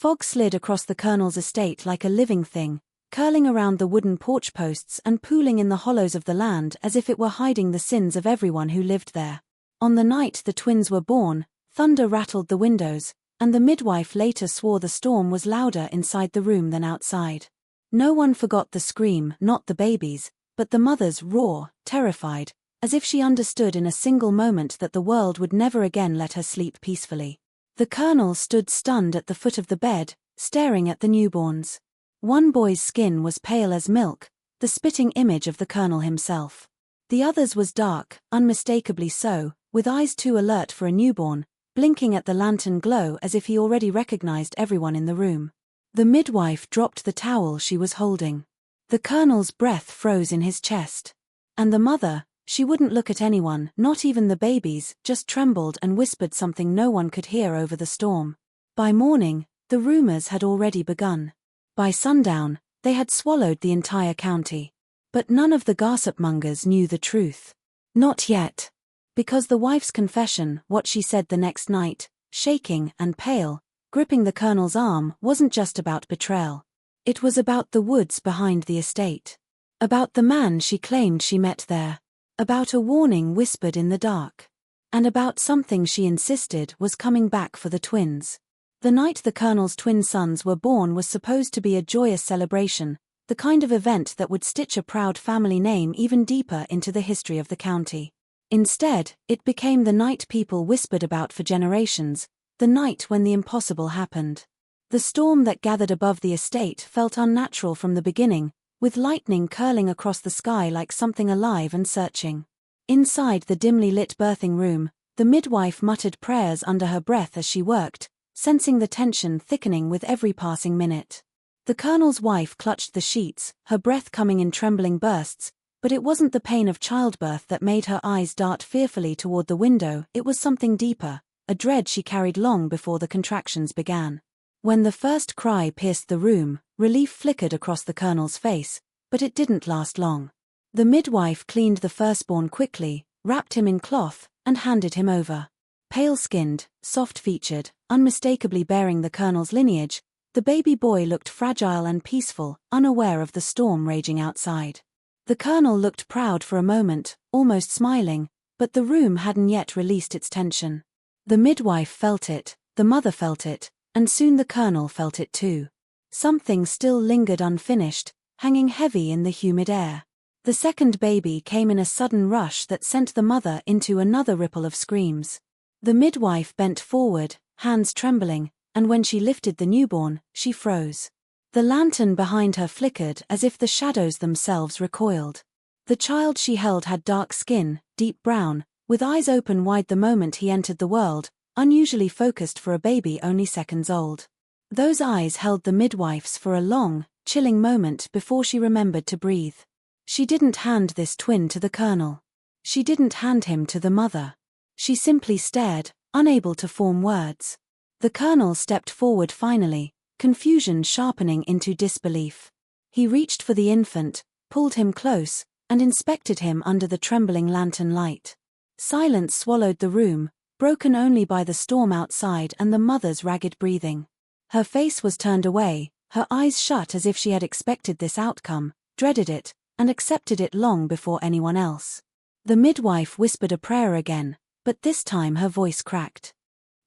fog slid across the colonel's estate like a living thing, curling around the wooden porch posts and pooling in the hollows of the land as if it were hiding the sins of everyone who lived there. On the night the twins were born, thunder rattled the windows, and the midwife later swore the storm was louder inside the room than outside. No one forgot the scream, not the babies, but the mother's roar, terrified, as if she understood in a single moment that the world would never again let her sleep peacefully. The colonel stood stunned at the foot of the bed, staring at the newborns. One boy's skin was pale as milk, the spitting image of the colonel himself. The other's was dark, unmistakably so, with eyes too alert for a newborn, blinking at the lantern glow as if he already recognized everyone in the room. The midwife dropped the towel she was holding. The colonel's breath froze in his chest. And the mother, she wouldn't look at anyone, not even the babies, just trembled and whispered something no one could hear over the storm. By morning, the rumors had already begun. By sundown, they had swallowed the entire county. But none of the gossip-mongers knew the truth. Not yet. Because the wife's confession, what she said the next night, shaking and pale, gripping the colonel's arm, wasn't just about betrayal. It was about the woods behind the estate. About the man she claimed she met there. About a warning whispered in the dark. And about something she insisted was coming back for the twins. The night the colonel's twin sons were born was supposed to be a joyous celebration, the kind of event that would stitch a proud family name even deeper into the history of the county. Instead, it became the night people whispered about for generations, the night when the impossible happened. The storm that gathered above the estate felt unnatural from the beginning, with lightning curling across the sky like something alive and searching. Inside the dimly lit birthing room, the midwife muttered prayers under her breath as she worked, sensing the tension thickening with every passing minute. The colonel's wife clutched the sheets, her breath coming in trembling bursts, but it wasn't the pain of childbirth that made her eyes dart fearfully toward the window, it was something deeper, a dread she carried long before the contractions began. When the first cry pierced the room, relief flickered across the colonel's face, but it didn't last long. The midwife cleaned the firstborn quickly, wrapped him in cloth, and handed him over. Pale-skinned, soft-featured, unmistakably bearing the colonel's lineage, the baby boy looked fragile and peaceful, unaware of the storm raging outside. The colonel looked proud for a moment, almost smiling, but the room hadn't yet released its tension. The midwife felt it, the mother felt it, and soon the colonel felt it too. Something still lingered unfinished, hanging heavy in the humid air. The second baby came in a sudden rush that sent the mother into another ripple of screams. The midwife bent forward, hands trembling, and when she lifted the newborn, she froze. The lantern behind her flickered as if the shadows themselves recoiled. The child she held had dark skin, deep brown, with eyes open wide the moment he entered the world, unusually focused for a baby only seconds old. Those eyes held the midwife's for a long, chilling moment before she remembered to breathe. She didn't hand this twin to the colonel. She didn't hand him to the mother. She simply stared, unable to form words. The colonel stepped forward finally, confusion sharpening into disbelief. He reached for the infant, pulled him close, and inspected him under the trembling lantern light. Silence swallowed the room, broken only by the storm outside and the mother's ragged breathing. Her face was turned away, her eyes shut as if she had expected this outcome, dreaded it, and accepted it long before anyone else. The midwife whispered a prayer again, but this time her voice cracked.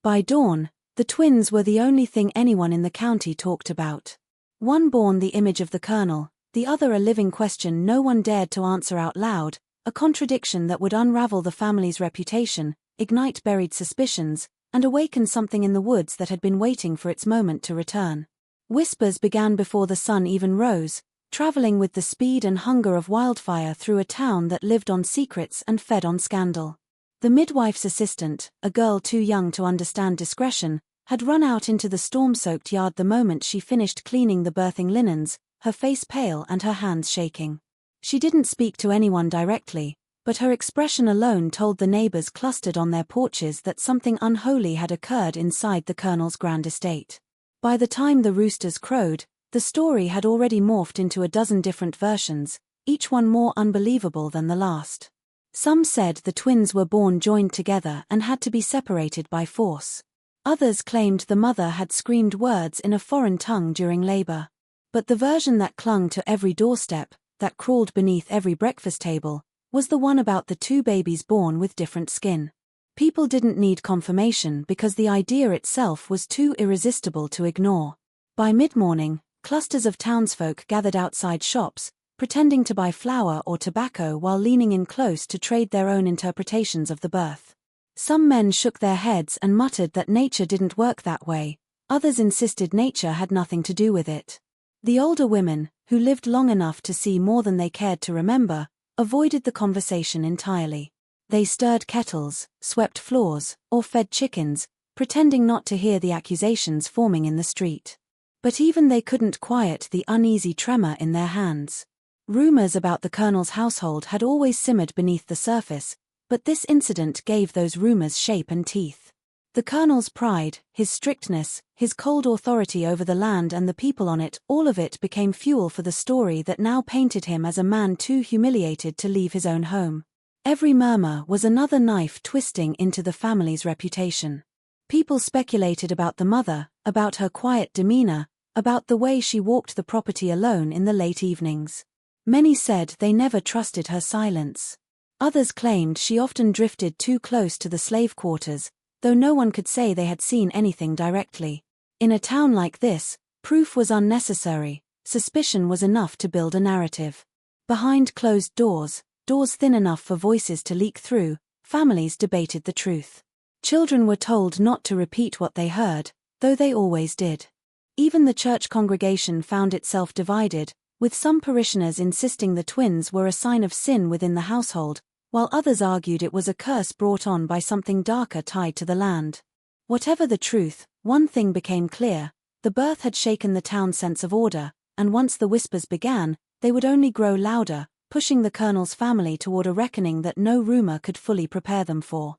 By dawn, the twins were the only thing anyone in the county talked about. One born the image of the colonel, the other a living question no one dared to answer out loud, a contradiction that would unravel the family's reputation, ignite buried suspicions, and awaken something in the woods that had been waiting for its moment to return. Whispers began before the sun even rose, traveling with the speed and hunger of wildfire through a town that lived on secrets and fed on scandal. The midwife's assistant, a girl too young to understand discretion, had run out into the storm-soaked yard the moment she finished cleaning the birthing linens, her face pale and her hands shaking. She didn't speak to anyone directly, but her expression alone told the neighbors clustered on their porches that something unholy had occurred inside the colonel's grand estate. By the time the roosters crowed, the story had already morphed into a dozen different versions, each one more unbelievable than the last. Some said the twins were born joined together and had to be separated by force. Others claimed the mother had screamed words in a foreign tongue during labor. But the version that clung to every doorstep, that crawled beneath every breakfast table, was the one about the two babies born with different skin. People didn't need confirmation because the idea itself was too irresistible to ignore. By mid-morning, clusters of townsfolk gathered outside shops, pretending to buy flour or tobacco while leaning in close to trade their own interpretations of the birth. Some men shook their heads and muttered that nature didn't work that way, others insisted nature had nothing to do with it. The older women, who lived long enough to see more than they cared to remember, avoided the conversation entirely. They stirred kettles, swept floors, or fed chickens, pretending not to hear the accusations forming in the street. But even they couldn't quiet the uneasy tremor in their hands. Rumors about the colonel's household had always simmered beneath the surface, but this incident gave those rumors shape and teeth. The colonel's pride, his strictness, his cold authority over the land and the people on it, all of it became fuel for the story that now painted him as a man too humiliated to leave his own home. Every murmur was another knife twisting into the family's reputation. People speculated about the mother, about her quiet demeanor, about the way she walked the property alone in the late evenings. Many said they never trusted her silence. Others claimed she often drifted too close to the slave quarters, though no one could say they had seen anything directly. In a town like this, proof was unnecessary, suspicion was enough to build a narrative. Behind closed doors, doors thin enough for voices to leak through, families debated the truth. Children were told not to repeat what they heard, though they always did. Even the church congregation found itself divided, with some parishioners insisting the twins were a sign of sin within the household, while others argued it was a curse brought on by something darker tied to the land. Whatever the truth, one thing became clear: the birth had shaken the town's sense of order, and once the whispers began, they would only grow louder, pushing the colonel's family toward a reckoning that no rumor could fully prepare them for.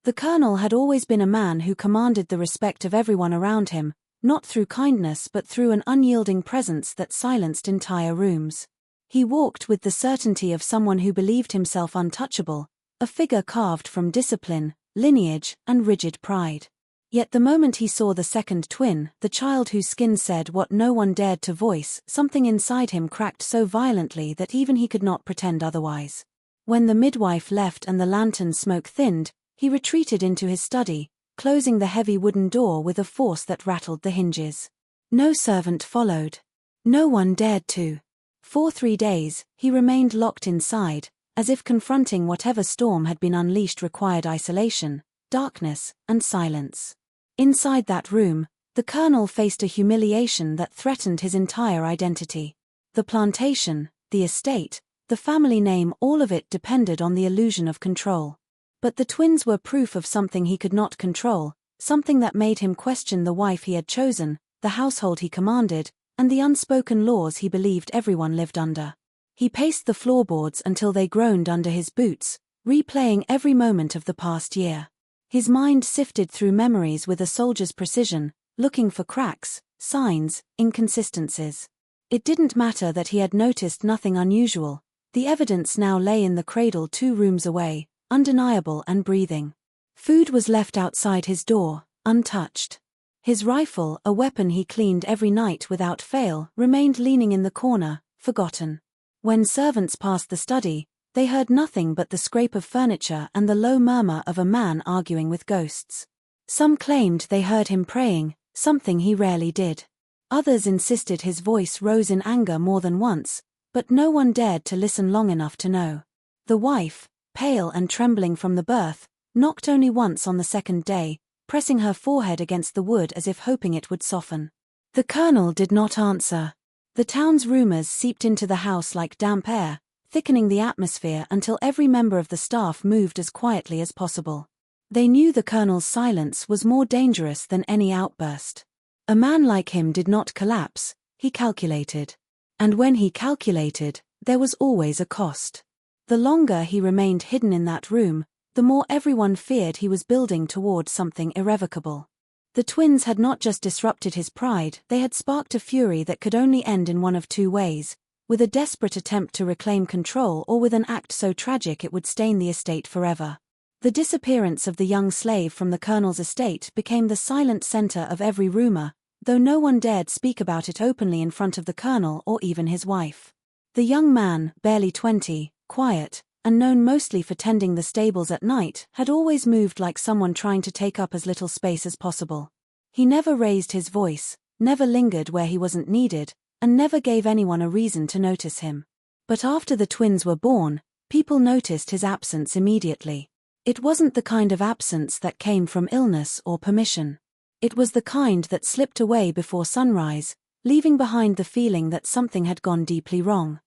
The colonel had always been a man who commanded the respect of everyone around him, not through kindness but through an unyielding presence that silenced entire rooms. He walked with the certainty of someone who believed himself untouchable, a figure carved from discipline, lineage, and rigid pride. Yet the moment he saw the second twin, the child whose skin said what no one dared to voice, something inside him cracked so violently that even he could not pretend otherwise. When the midwife left and the lantern smoke thinned, he retreated into his study, closing the heavy wooden door with a force that rattled the hinges. No servant followed. No one dared to. For 3 days, he remained locked inside, as if confronting whatever storm had been unleashed required isolation, darkness, and silence. Inside that room, the colonel faced a humiliation that threatened his entire identity. The plantation, the estate, the family name, all of it depended on the illusion of control. But the twins were proof of something he could not control, something that made him question the wife he had chosen, the household he commanded, and the unspoken laws he believed everyone lived under. He paced the floorboards until they groaned under his boots, replaying every moment of the past year. His mind sifted through memories with a soldier's precision, looking for cracks, signs, inconsistencies. It didn't matter that he had noticed nothing unusual. The evidence now lay in the cradle 2 rooms away, undeniable and breathing. Food was left outside his door, untouched. His rifle, a weapon he cleaned every night without fail, remained leaning in the corner, forgotten. When servants passed the study, they heard nothing but the scrape of furniture and the low murmur of a man arguing with ghosts. Some claimed they heard him praying, something he rarely did. Others insisted his voice rose in anger more than once, but no one dared to listen long enough to know. The wife, pale and trembling from the birth, knocked only once on the second day, pressing her forehead against the wood as if hoping it would soften. The colonel did not answer. The town's rumors seeped into the house like damp air, thickening the atmosphere until every member of the staff moved as quietly as possible. They knew the colonel's silence was more dangerous than any outburst. A man like him did not collapse, he calculated. And when he calculated, there was always a cost. The longer he remained hidden in that room, the more everyone feared he was building toward something irrevocable. The twins had not just disrupted his pride, they had sparked a fury that could only end in one of 2 ways, with a desperate attempt to reclaim control or with an act so tragic it would stain the estate forever. The disappearance of the young slave from the colonel's estate became the silent center of every rumor, though no one dared speak about it openly in front of the colonel or even his wife. The young man, barely 20, quiet, and known mostly for tending the stables at night, had always moved like someone trying to take up as little space as possible. He never raised his voice, never lingered where he wasn't needed, and never gave anyone a reason to notice him. But after the twins were born, people noticed his absence immediately. It wasn't the kind of absence that came from illness or permission. It was the kind that slipped away before sunrise, leaving behind the feeling that something had gone deeply wrong.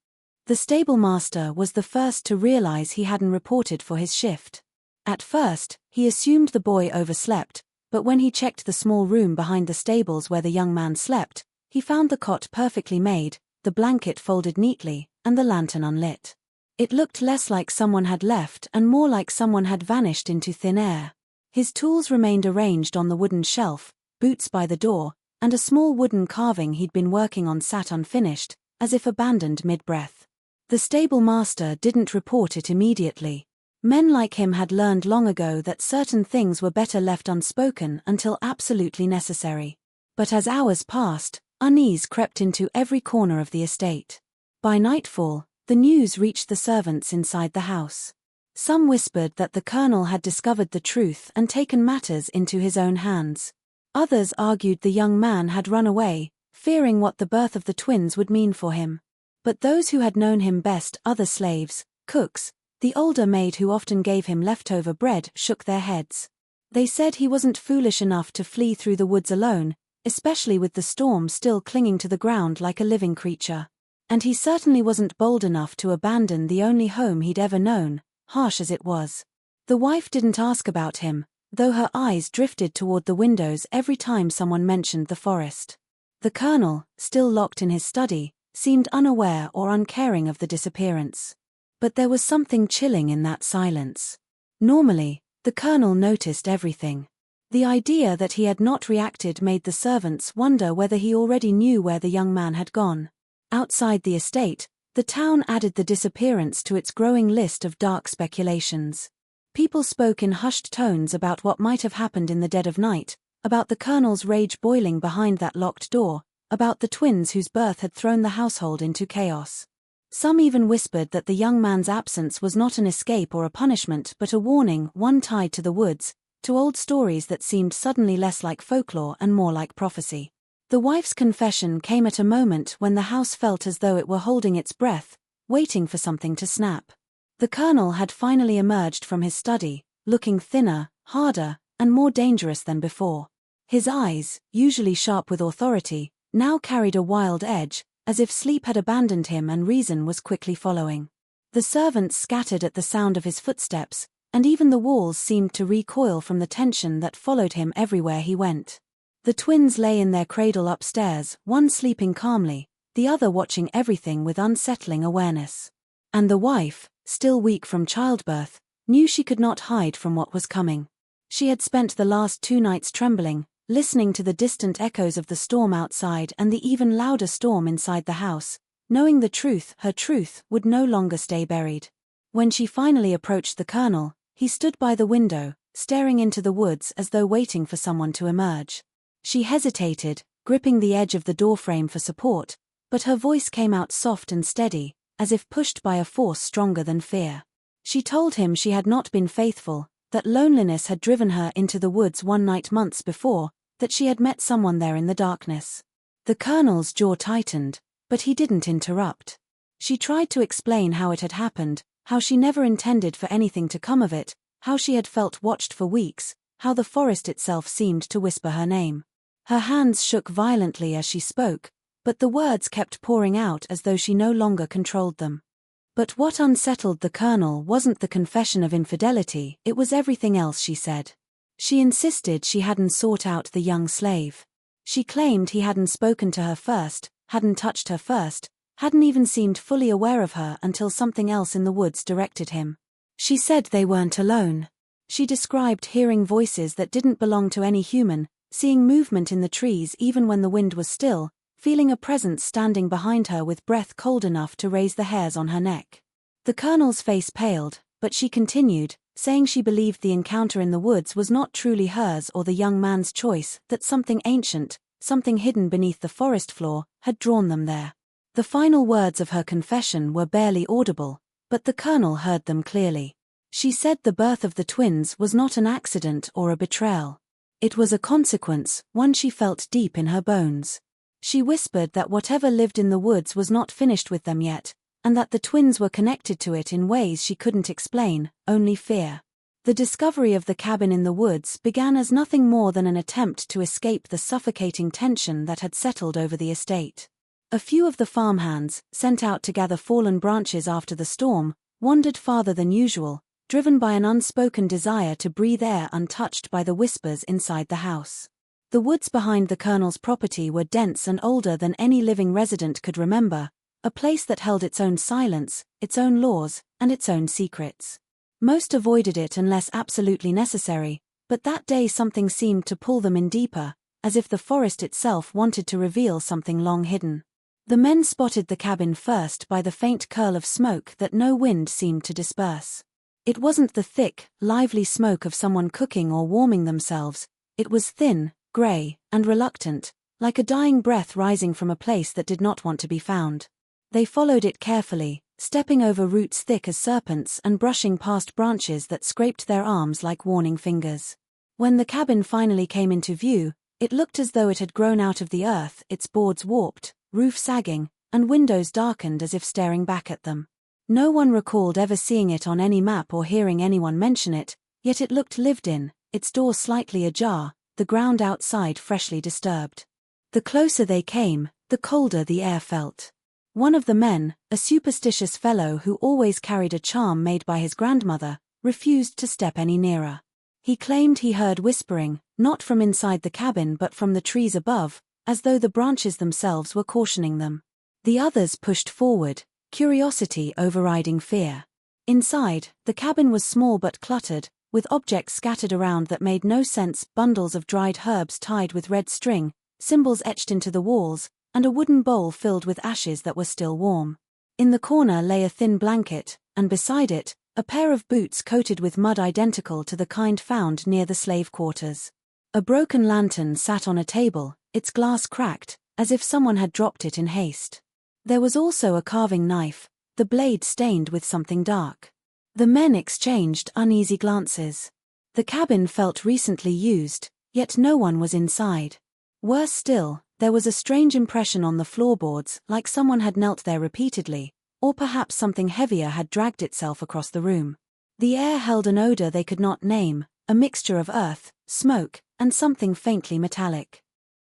The stable master was the first to realize he hadn't reported for his shift. At first, he assumed the boy overslept, but when he checked the small room behind the stables where the young man slept, he found the cot perfectly made, the blanket folded neatly, and the lantern unlit. It looked less like someone had left and more like someone had vanished into thin air. His tools remained arranged on the wooden shelf, boots by the door, and a small wooden carving he'd been working on sat unfinished, as if abandoned mid-breath. The stable master didn't report it immediately. Men like him had learned long ago that certain things were better left unspoken until absolutely necessary. But as hours passed, unease crept into every corner of the estate. By nightfall, the news reached the servants inside the house. Some whispered that the colonel had discovered the truth and taken matters into his own hands. Others argued the young man had run away, fearing what the birth of the twins would mean for him. But those who had known him best, other slaves, cooks, the older maid who often gave him leftover bread, shook their heads. They said he wasn't foolish enough to flee through the woods alone, especially with the storm still clinging to the ground like a living creature. And he certainly wasn't bold enough to abandon the only home he'd ever known, harsh as it was. The wife didn't ask about him, though her eyes drifted toward the windows every time someone mentioned the forest. The colonel, still locked in his study, seemed unaware or uncaring of the disappearance. But there was something chilling in that silence. Normally, the colonel noticed everything. The idea that he had not reacted made the servants wonder whether he already knew where the young man had gone. Outside the estate, the town added the disappearance to its growing list of dark speculations. People spoke in hushed tones about what might have happened in the dead of night, about the colonel's rage boiling behind that locked door, about the twins whose birth had thrown the household into chaos. Some even whispered that the young man's absence was not an escape or a punishment but a warning, one tied to the woods, to old stories that seemed suddenly less like folklore and more like prophecy. The wife's confession came at a moment when the house felt as though it were holding its breath, waiting for something to snap. The colonel had finally emerged from his study, looking thinner, harder, and more dangerous than before. His eyes, usually sharp with authority, now carried a wild edge, as if sleep had abandoned him and reason was quickly following. The servants scattered at the sound of his footsteps, and even the walls seemed to recoil from the tension that followed him everywhere he went. The twins lay in their cradle upstairs, one sleeping calmly, the other watching everything with unsettling awareness. And the wife, still weak from childbirth, knew she could not hide from what was coming. She had spent the last 2 nights trembling, listening to the distant echoes of the storm outside and the even louder storm inside the house, knowing the truth, her truth, would no longer stay buried. When she finally approached the colonel, he stood by the window, staring into the woods as though waiting for someone to emerge. She hesitated, gripping the edge of the doorframe for support, but her voice came out soft and steady, as if pushed by a force stronger than fear. She told him she had not been faithful, that loneliness had driven her into the woods one night months before, that she had met someone there in the darkness. The colonel's jaw tightened, but he didn't interrupt. She tried to explain how it had happened, how she never intended for anything to come of it, how she had felt watched for weeks, how the forest itself seemed to whisper her name. Her hands shook violently as she spoke, but the words kept pouring out as though she no longer controlled them. But what unsettled the colonel wasn't the confession of infidelity, it was everything else she said. She insisted she hadn't sought out the young slave. She claimed he hadn't spoken to her first, hadn't touched her first, hadn't even seemed fully aware of her until something else in the woods directed him. She said they weren't alone. She described hearing voices that didn't belong to any human, seeing movement in the trees even when the wind was still, feeling a presence standing behind her with breath cold enough to raise the hairs on her neck. The colonel's face paled, but she continued, saying she believed the encounter in the woods was not truly hers or the young man's choice, that something ancient, something hidden beneath the forest floor, had drawn them there. The final words of her confession were barely audible, but the colonel heard them clearly. She said the birth of the twins was not an accident or a betrayal. It was a consequence, one she felt deep in her bones. She whispered that whatever lived in the woods was not finished with them yet, and that the twins were connected to it in ways she couldn't explain, only fear. The discovery of the cabin in the woods began as nothing more than an attempt to escape the suffocating tension that had settled over the estate. A few of the farmhands, sent out to gather fallen branches after the storm, wandered farther than usual, driven by an unspoken desire to breathe air untouched by the whispers inside the house. The woods behind the colonel's property were dense and older than any living resident could remember, a place that held its own silence, its own laws, and its own secrets. Most avoided it unless absolutely necessary, but that day something seemed to pull them in deeper, as if the forest itself wanted to reveal something long hidden. The men spotted the cabin first by the faint curl of smoke that no wind seemed to disperse. It wasn't the thick, lively smoke of someone cooking or warming themselves, it was thin, grey, and reluctant, like a dying breath rising from a place that did not want to be found. They followed it carefully, stepping over roots thick as serpents and brushing past branches that scraped their arms like warning fingers. When the cabin finally came into view, it looked as though it had grown out of the earth, its boards warped, roof sagging, and windows darkened as if staring back at them. No one recalled ever seeing it on any map or hearing anyone mention it, yet it looked lived in, its door slightly ajar, the ground outside freshly disturbed. The closer they came, the colder the air felt. One of the men, a superstitious fellow who always carried a charm made by his grandmother, refused to step any nearer. He claimed he heard whispering, not from inside the cabin but from the trees above, as though the branches themselves were cautioning them. The others pushed forward, curiosity overriding fear. Inside, the cabin was small but cluttered, with objects scattered around that made no sense, bundles of dried herbs tied with red string, symbols etched into the walls, and a wooden bowl filled with ashes that were still warm. In the corner lay a thin blanket, and beside it, a pair of boots coated with mud identical to the kind found near the slave quarters. A broken lantern sat on a table, its glass cracked, as if someone had dropped it in haste. There was also a carving knife, the blade stained with something dark. The men exchanged uneasy glances. The cabin felt recently used, yet no one was inside. Worse still, there was a strange impression on the floorboards, like someone had knelt there repeatedly, or perhaps something heavier had dragged itself across the room. The air held an odor they could not name, a mixture of earth, smoke, and something faintly metallic.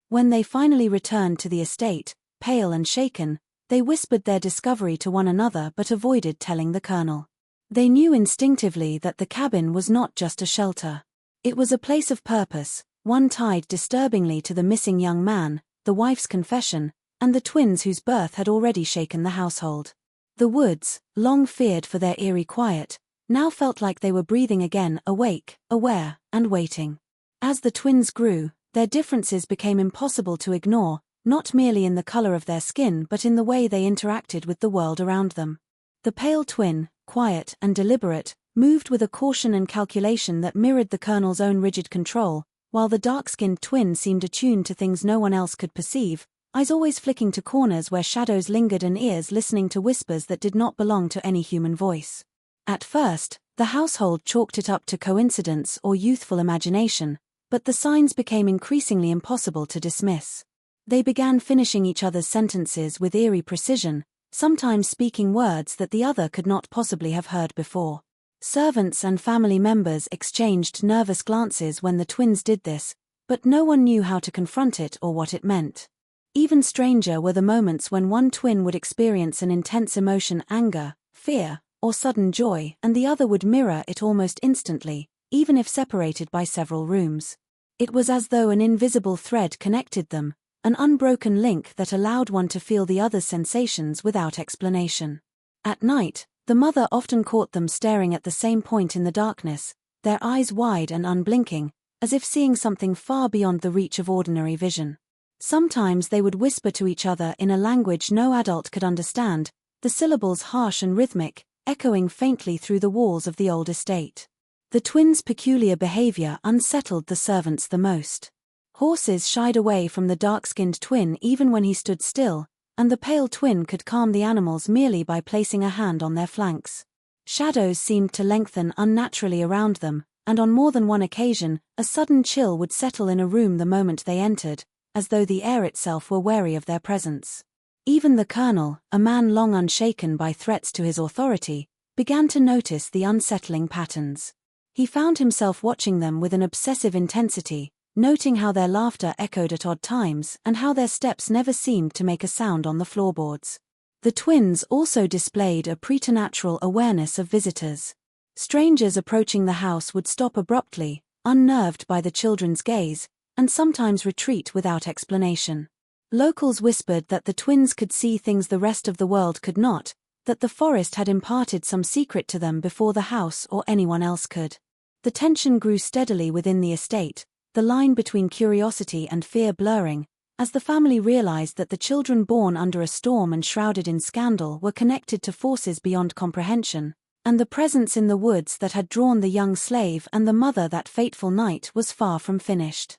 When they finally returned to the estate, pale and shaken, they whispered their discovery to one another but avoided telling the colonel. They knew instinctively that the cabin was not just a shelter. It was a place of purpose, one tied disturbingly to the missing young man, the wife's confession, and the twins whose birth had already shaken the household. The woods, long feared for their eerie quiet, now felt like they were breathing again, awake, aware, and waiting. As the twins grew, their differences became impossible to ignore, not merely in the color of their skin but in the way they interacted with the world around them. The pale twin, quiet and deliberate, moved with a caution and calculation that mirrored the colonel's own rigid control, while the dark-skinned twin seemed attuned to things no one else could perceive, eyes always flicking to corners where shadows lingered and ears listening to whispers that did not belong to any human voice. At first, the household chalked it up to coincidence or youthful imagination, but the signs became increasingly impossible to dismiss. They began finishing each other's sentences with eerie precision, sometimes speaking words that the other could not possibly have heard before. Servants and family members exchanged nervous glances when the twins did this, but no one knew how to confront it or what it meant. Even stranger were the moments when one twin would experience an intense emotion, anger, fear, or sudden joy, and the other would mirror it almost instantly, even if separated by several rooms. It was as though an invisible thread connected them, an unbroken link that allowed one to feel the other's sensations without explanation. At night, the mother often caught them staring at the same point in the darkness, their eyes wide and unblinking, as if seeing something far beyond the reach of ordinary vision. Sometimes they would whisper to each other in a language no adult could understand, the syllables harsh and rhythmic, echoing faintly through the walls of the old estate. The twins' peculiar behavior unsettled the servants the most. Horses shied away from the dark-skinned twin even when he stood still, and the pale twin could calm the animals merely by placing a hand on their flanks. Shadows seemed to lengthen unnaturally around them, and on more than one occasion, a sudden chill would settle in a room the moment they entered, as though the air itself were wary of their presence. Even the colonel, a man long unshaken by threats to his authority, began to notice the unsettling patterns. He found himself watching them with an obsessive intensity, noting how their laughter echoed at odd times and how their steps never seemed to make a sound on the floorboards. The twins also displayed a preternatural awareness of visitors. Strangers approaching the house would stop abruptly, unnerved by the children's gaze, and sometimes retreat without explanation. Locals whispered that the twins could see things the rest of the world could not, that the forest had imparted some secret to them before the house or anyone else could. The tension grew steadily within the estate, the line between curiosity and fear blurring, as the family realized that the children born under a storm and shrouded in scandal were connected to forces beyond comprehension, and the presence in the woods that had drawn the young slave and the mother that fateful night was far from finished.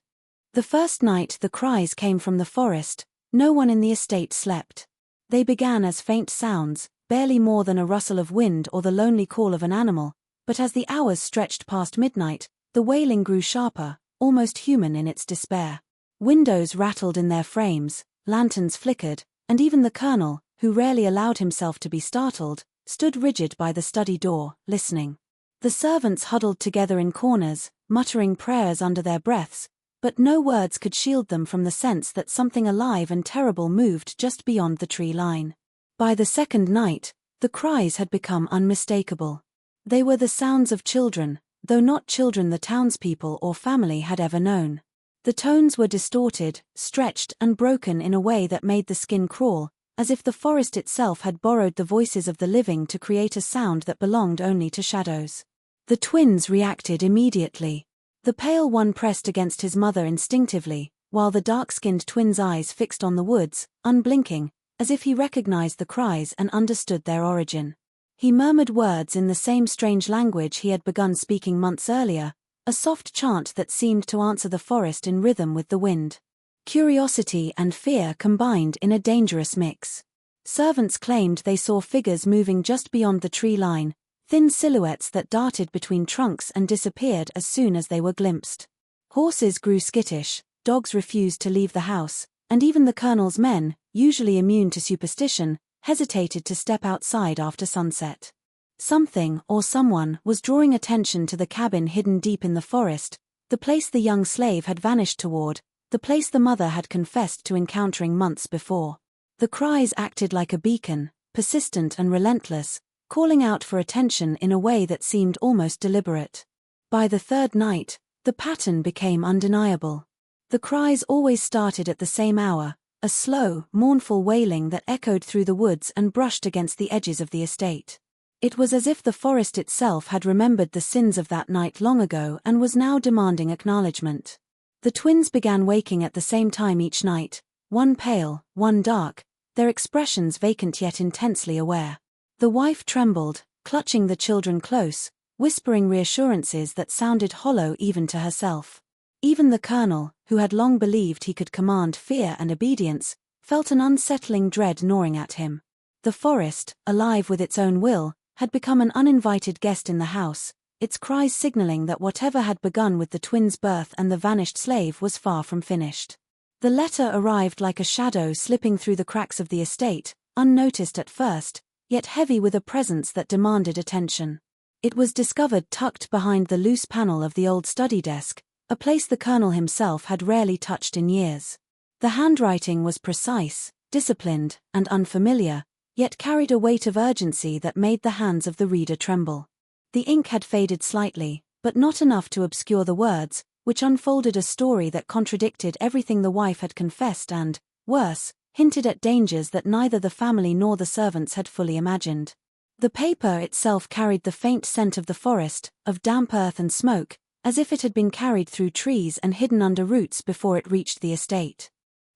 The first night the cries came from the forest, no one in the estate slept. They began as faint sounds, barely more than a rustle of wind or the lonely call of an animal, but as the hours stretched past midnight, the wailing grew sharper, almost human in its despair. Windows rattled in their frames, lanterns flickered, and even the colonel, who rarely allowed himself to be startled, stood rigid by the study door, listening. The servants huddled together in corners, muttering prayers under their breaths, but no words could shield them from the sense that something alive and terrible moved just beyond the tree line. By the second night, the cries had become unmistakable. They were the sounds of children, though not children the townspeople or family had ever known. The tones were distorted, stretched and broken in a way that made the skin crawl, as if the forest itself had borrowed the voices of the living to create a sound that belonged only to shadows. The twins reacted immediately. The pale one pressed against his mother instinctively, while the dark-skinned twin's eyes fixed on the woods, unblinking, as if he recognized the cries and understood their origin. He murmured words in the same strange language he had begun speaking months earlier, a soft chant that seemed to answer the forest in rhythm with the wind. Curiosity and fear combined in a dangerous mix. Servants claimed they saw figures moving just beyond the tree line, thin silhouettes that darted between trunks and disappeared as soon as they were glimpsed. Horses grew skittish, dogs refused to leave the house, and even the colonel's men, usually immune to superstition, hesitated to step outside after sunset. Something, or someone, was drawing attention to the cabin hidden deep in the forest, the place the young slave had vanished toward, the place the mother had confessed to encountering months before. The cries acted like a beacon, persistent and relentless, calling out for attention in a way that seemed almost deliberate. By the third night, the pattern became undeniable. The cries always started at the same hour, a slow, mournful wailing that echoed through the woods and brushed against the edges of the estate. It was as if the forest itself had remembered the sins of that night long ago and was now demanding acknowledgement. The twins began waking at the same time each night, one pale, one dark, their expressions vacant yet intensely aware. The wife trembled, clutching the children close, whispering reassurances that sounded hollow even to herself. Even the colonel, who had long believed he could command fear and obedience, felt an unsettling dread gnawing at him. The forest, alive with its own will, had become an uninvited guest in the house, its cries signaling that whatever had begun with the twins' birth and the vanished slave was far from finished. The letter arrived like a shadow slipping through the cracks of the estate, unnoticed at first, yet heavy with a presence that demanded attention. It was discovered tucked behind the loose panel of the old study desk, a place the colonel himself had rarely touched in years. The handwriting was precise, disciplined, and unfamiliar, yet carried a weight of urgency that made the hands of the reader tremble. The ink had faded slightly, but not enough to obscure the words, which unfolded a story that contradicted everything the wife had confessed and, worse, hinted at dangers that neither the family nor the servants had fully imagined. The paper itself carried the faint scent of the forest, of damp earth and smoke, as if it had been carried through trees and hidden under roots before it reached the estate.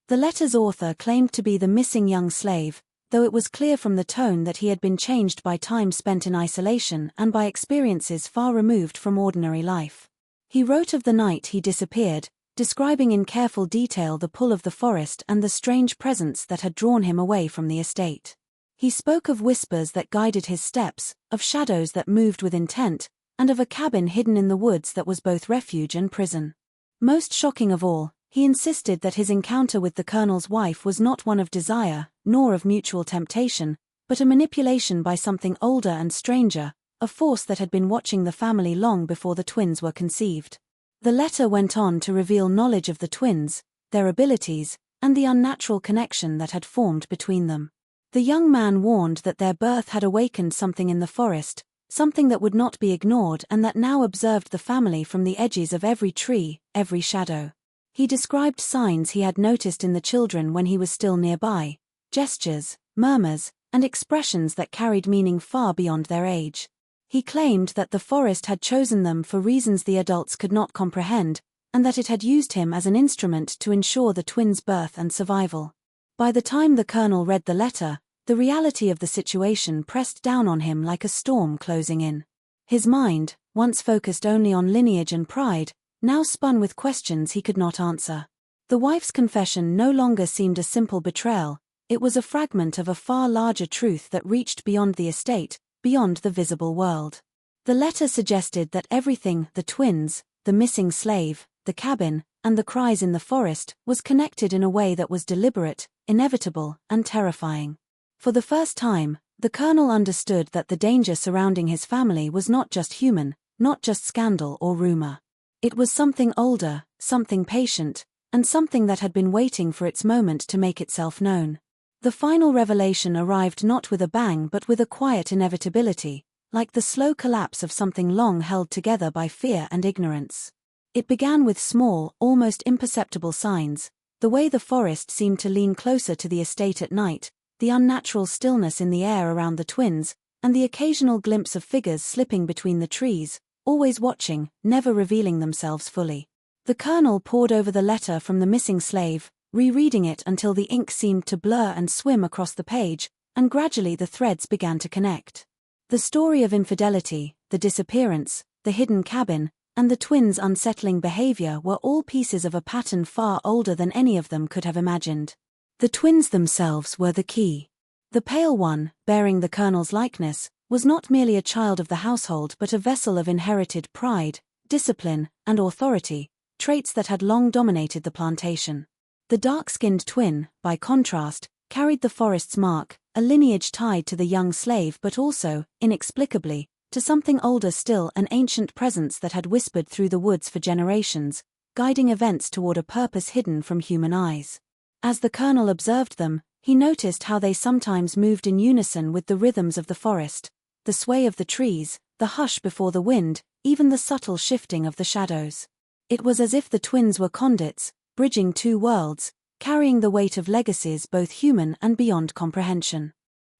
The letter's author claimed to be the missing young slave, though it was clear from the tone that he had been changed by time spent in isolation and by experiences far removed from ordinary life. He wrote of the night he disappeared, describing in careful detail the pull of the forest and the strange presence that had drawn him away from the estate. He spoke of whispers that guided his steps, of shadows that moved with intent, and of a cabin hidden in the woods that was both refuge and prison. Most shocking of all, he insisted that his encounter with the colonel's wife was not one of desire, nor of mutual temptation, but a manipulation by something older and stranger, a force that had been watching the family long before the twins were conceived. The letter went on to reveal knowledge of the twins, their abilities, and the unnatural connection that had formed between them. The young man warned that their birth had awakened something in the forest, something that would not be ignored and that now observed the family from the edges of every tree, every shadow. He described signs he had noticed in the children when he was still nearby, gestures, murmurs, and expressions that carried meaning far beyond their age. He claimed that the forest had chosen them for reasons the adults could not comprehend, and that it had used him as an instrument to ensure the twins' birth and survival. By the time the colonel read the letter, the reality of the situation pressed down on him like a storm closing in. His mind, once focused only on lineage and pride, now spun with questions he could not answer. The wife's confession no longer seemed a simple betrayal, it was a fragment of a far larger truth that reached beyond the estate, beyond the visible world. The letter suggested that everything, the twins, the missing slave, the cabin, and the cries in the forest, was connected in a way that was deliberate, inevitable, and terrifying. For the first time, the colonel understood that the danger surrounding his family was not just human, not just scandal or rumor. It was something older, something patient, and something that had been waiting for its moment to make itself known. The final revelation arrived not with a bang but with a quiet inevitability, like the slow collapse of something long held together by fear and ignorance. It began with small, almost imperceptible signs, the way the forest seemed to lean closer to the estate at night, the unnatural stillness in the air around the twins, and the occasional glimpse of figures slipping between the trees, always watching, never revealing themselves fully. The colonel pored over the letter from the missing slave, rereading it until the ink seemed to blur and swim across the page, and gradually the threads began to connect. The story of infidelity, the disappearance, the hidden cabin, and the twins' unsettling behavior were all pieces of a pattern far older than any of them could have imagined. The twins themselves were the key. The pale one, bearing the colonel's likeness, was not merely a child of the household but a vessel of inherited pride, discipline, and authority, traits that had long dominated the plantation. The dark-skinned twin, by contrast, carried the forest's mark, a lineage tied to the young slave but also, inexplicably, to something older still, an ancient presence that had whispered through the woods for generations, guiding events toward a purpose hidden from human eyes. As the colonel observed them, he noticed how they sometimes moved in unison with the rhythms of the forest, the sway of the trees, the hush before the wind, even the subtle shifting of the shadows. It was as if the twins were conduits, bridging two worlds, carrying the weight of legacies both human and beyond comprehension.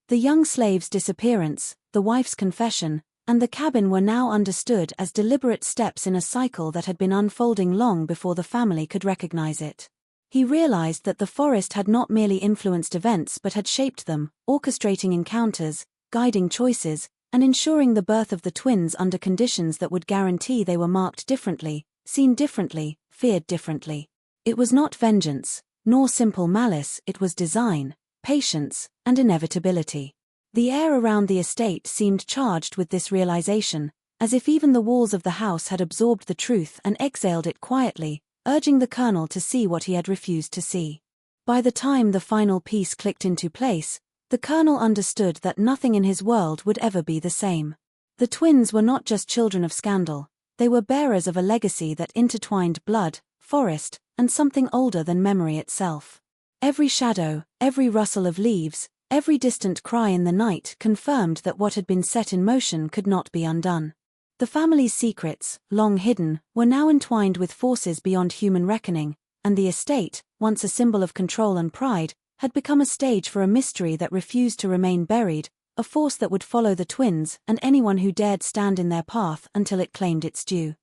The young slave's disappearance, the wife's confession, and the cabin were now understood as deliberate steps in a cycle that had been unfolding long before the family could recognize it. He realized that the forest had not merely influenced events but had shaped them, orchestrating encounters, guiding choices, and ensuring the birth of the twins under conditions that would guarantee they were marked differently, seen differently, feared differently. It was not vengeance, nor simple malice, it was design, patience, and inevitability. The air around the estate seemed charged with this realization, as if even the walls of the house had absorbed the truth and exhaled it quietly, urging the colonel to see what he had refused to see. By the time the final piece clicked into place, the colonel understood that nothing in his world would ever be the same. The twins were not just children of scandal, they were bearers of a legacy that intertwined blood, forest, and something older than memory itself. Every shadow, every rustle of leaves, every distant cry in the night confirmed that what had been set in motion could not be undone. The family's secrets, long hidden, were now entwined with forces beyond human reckoning, and the estate, once a symbol of control and pride, had become a stage for a mystery that refused to remain buried, a force that would follow the twins and anyone who dared stand in their path until it claimed its due.